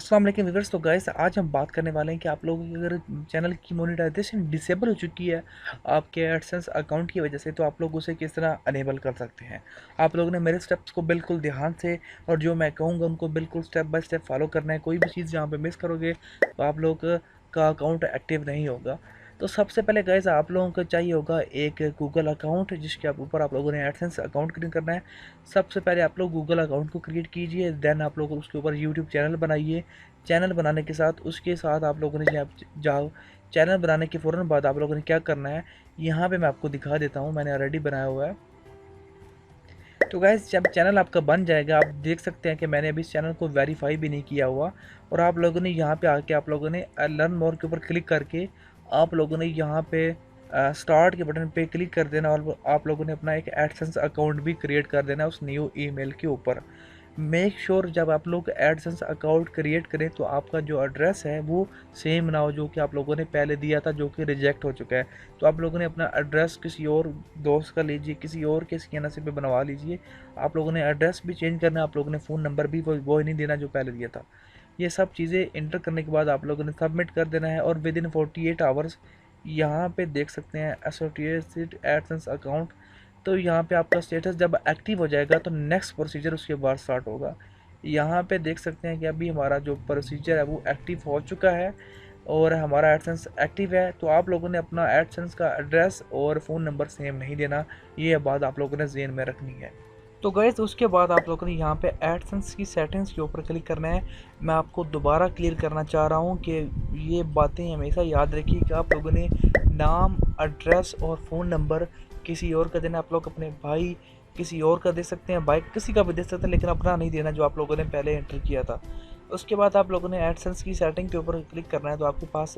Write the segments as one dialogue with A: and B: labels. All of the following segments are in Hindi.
A: अस्सलाम वालेकुम व्यूअर्स। तो गाइस आज हम बात करने वाले हैं कि आप लोगों की अगर चैनल की मोनेटाइजेशन डिसेबल हो चुकी है आपके एडसेंस अकाउंट की वजह से, तो आप लोग उसे किस तरह अनेबल कर सकते हैं। आप लोगों ने मेरे स्टेप्स को बिल्कुल ध्यान से और जो मैं कहूँगा उनको बिल्कुल स्टेप बाय स्टेप फॉलो करना है। कोई भी चीज़ जहाँ पे मिस करोगे तो आप लोग का अकाउंट एक्टिव नहीं होगा। तो सबसे पहले गाइस आप लोगों को चाहिए होगा एक गूगल अकाउंट, जिसके ऊपर आप लोगों ने एडसेंस अकाउंट क्रिएट करना है। सबसे पहले आप लोग गूगल अकाउंट को क्रिएट कीजिए, देन आप लोग उसके ऊपर यूट्यूब चैनल बनाइए। चैनल बनाने के साथ उसके साथ आप लोगों ने जाओ चैनल बनाने के फ़ौरन बाद आप लोगों ने क्या करना है, यहाँ पे मैं आपको दिखा देता हूँ, मैंने ऑलरेडी बनाया हुआ है। तो गाइस जब चैनल आपका बन जाएगा, आप देख सकते हैं कि मैंने अभी इस चैनल को वेरीफाई भी नहीं किया हुआ। और आप लोगों ने यहाँ पे आके आप लोगों ने लर्न मोर के ऊपर क्लिक करके आप लोगों ने यहाँ पे स्टार्ट के बटन पे क्लिक कर देना और आप लोगों ने अपना एक एडसेंस अकाउंट भी क्रिएट कर देना उस न्यू ईमेल के ऊपर। मेक श्योर जब आप लोग एडसेंस अकाउंट क्रिएट करें तो आपका जो एड्रेस है वो सेम ना हो जो कि आप लोगों ने पहले दिया था, जो कि रिजेक्ट हो चुका है। तो आप लोगों ने अपना एड्रेस किसी और दोस्त का लीजिए, किसी और के स्कैनर से पे बनवा लीजिए। आप लोगों ने एड्रेस भी चेंज करना है, आप लोगों ने फ़ोन नंबर भी वो ही नहीं देना जो पहले दिया था। ये सब चीज़ें इंटर करने के बाद आप लोगों ने सबमिट कर देना है और विद इन 48 आवर्स यहाँ पे देख सकते हैं एसोसिएटेड एडसेंस अकाउंट। तो यहाँ पे आपका स्टेटस जब एक्टिव हो जाएगा तो नेक्स्ट प्रोसीजर उसके बाद स्टार्ट होगा। यहाँ पे देख सकते हैं कि अभी हमारा जो प्रोसीजर है वो एक्टिव हो चुका है और हमारा एडसेंस एक्टिव है। तो आप लोगों ने अपना एडसेंस का एड्रेस और फ़ोन नंबर सेम नहीं देना, ये बात आप लोगों ने ज़हन में रखनी है। तो गाइस उसके बाद आप लोगों ने यहाँ पे एडसेंस की सेटिंग्स के ऊपर क्लिक करना है। मैं आपको दोबारा क्लियर करना चाह रहा हूँ कि ये बातें हमेशा याद रखिए कि आप लोगों ने नाम, एड्रेस और फ़ोन नंबर किसी और का देना। आप लोग अपने भाई किसी और का दे सकते हैं, भाई किसी का भी दे सकते हैं, लेकिन अपना नहीं देना जो आप लोगों ने पहले एंटर किया था। उसके बाद आप लोगों ने एडसेंस की सेटिंग के ऊपर क्लिक करना है। तो आपके पास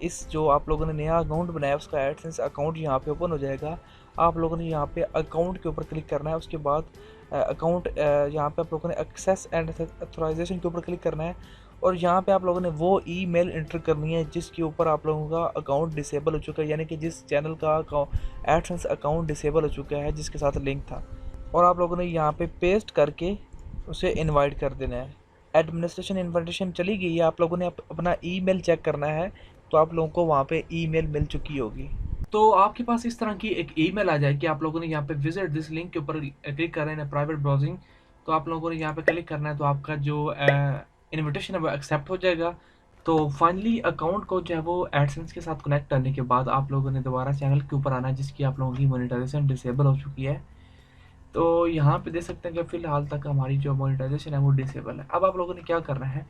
A: इस जो आप लोगों ने नया अकाउंट बनाया उसका एडसेंस अकाउंट यहाँ पे ओपन हो जाएगा। आप लोगों ने यहाँ पे अकाउंट के ऊपर क्लिक करना है। उसके बाद अकाउंट यहाँ पे आप लोगों ने एक्सेस एंड अथोराइजेशन के ऊपर क्लिक करना है और यहाँ पे आप लोगों ने वो ईमेल एंटर करनी है जिसके ऊपर आप लोगों का अकाउंट डिसेबल हो चुका है, यानी कि जिस चैनल का एडसेंस अकाउंट डिसेबल हो चुका है जिसके साथ लिंक था। और आप लोगों ने यहाँ पे पेस्ट करके उसे इनवाइट कर देना है। एडमिनिस्ट्रेशन इन्विटेशन चली गई है, आप लोगों ने अपना ईमेल चेक करना है तो आप लोगों को वहाँ पे ईमेल मिल चुकी होगी। तो आपके पास इस तरह की एक ईमेल आ जाए कि आप लोगों ने यहाँ पे विजिट दिस लिंक के ऊपर क्लिक कर रहे हैं प्राइवेट ब्राउजिंग। तो आप लोगों ने यहाँ पे क्लिक करना है तो आपका जो इनविटेशन है वो एक्सेप्ट हो जाएगा। तो फाइनली अकाउंट को जो है वो एडसेंस के साथ कनेक्ट करने के बाद आप लोगों ने दोबारा चैनल के ऊपर आना है जिसकी आप लोगों की मोनेटाइजेशन डिसेबल हो चुकी है। तो यहाँ पे देख सकते हैं कि फ़िलहाल तक हमारी जो मोनेटाइजेशन है वो डिसेबल है। अब आप लोगों ने क्या करना है,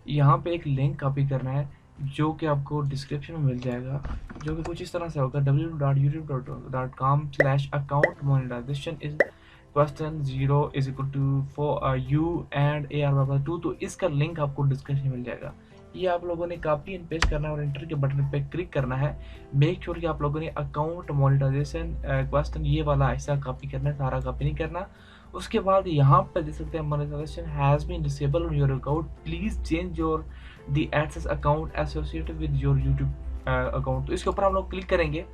A: यहाँ पे एक लिंक कॉपी करना है जो कि आपको डिस्क्रिप्शन में मिल जाएगा, जो कि कुछ इस तरह से होगा www.youtube.com/account monetization is question 0 is equal to for you and AR2। तो इसका लिंक आपको डिस्क्रिप्शन में मिल जाएगा। ये आप लोगों ने कॉपी एंड पेस्ट करना है और एंटर के बटन पे क्लिक करना है। मेक श्योर कि आप लोगों ने अकाउंट मोनेटाइजेशन क्वेश्चन ये वाला ऐसा कॉपी करना है, सारा कॉपी नहीं करना। उसके बाद यहाँ पे देख सकते हैं monetization has been disable on your account, please change your the AdSense account associated with your YouTube account. तो इसके ऊपर हम लोग क्लिक करेंगे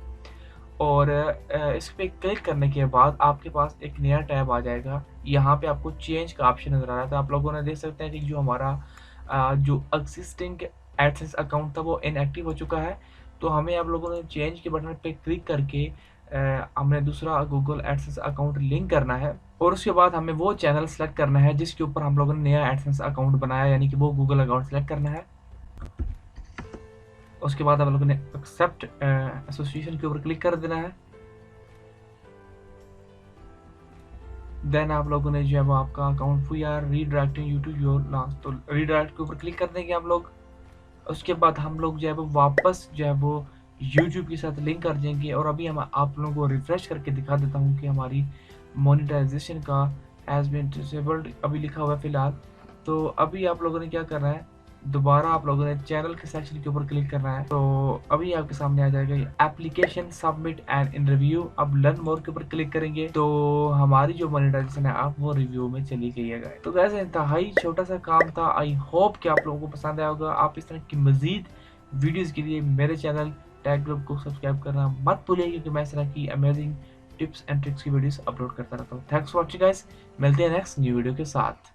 A: और इस पर क्लिक करने के बाद आपके पास एक नया टैब आ जाएगा। यहाँ पे आपको चेंज का ऑप्शन नज़र आ रहा था। आप लोगों ने देख सकते हैं कि जो हमारा जो एग्जिस्टिंग एडसेंस अकाउंट था वो इनएक्टिव हो चुका है। तो हमें आप लोगों ने चेंज के बटन पे क्लिक करके हमने दूसरा गूगल एडसेंस अकाउंट लिंक करना है और उसके बाद हमें वो चैनल सेलेक्ट करना है जिसके ऊपर हम लोगों ने नया एडसेंस अकाउंट बनाया, यानी कि वो गूगल अकाउंट सेलेक्ट करना है। उसके बाद आप लोगों ने एक्सेप्ट एसोसिएशन के ऊपर क्लिक कर देना है। देन आप लोगों ने जो है वो आपका account we are redirecting you to your last, तो रीडायरेक्ट के ऊपर क्लिक कर देंगे हम लोग। उसके बाद हम लोग जो है वो वापस जो है वो यूट्यूब के साथ लिंक कर देंगे। और अभी हम आप लोगों को रिफ्रेश करके दिखा देता हूँ कि हमारी मोनेटाइजेशन का हैज़ बीन डिसेबल्ड अभी लिखा हुआ है फ़िलहाल। तो अभी आप लोगों ने क्या करना है, दोबारा आप लोगों ने चैनल के सेक्शन के ऊपर क्लिक करना है। तो अभी आपके सामने आ जाएगा ये application submit and in review. अब लर्न मोर के ऊपर क्लिक करेंगे तो हमारी जो मोनेटाइजेशन है आप वो रिव्यू में चली गई है गाइस। तो वैसे इंतहाई छोटा सा काम था। आई होप कि आप लोगों को पसंद आया होगा। आप इस तरह की मजीद वीडियोस के लिए मेरे चैनल टैग ग्रुप को सब्सक्राइब करना मत भूलिए, क्योंकि मैं इस तरह की अमेजिंग टिप्स एंड ट्रिक्स की वीडियोस अपलोड करता रहता हूँ। थैंक्स फॉर वॉचिंग गाइस, मिलते हैं नेक्स्ट न्यू वीडियो के साथ।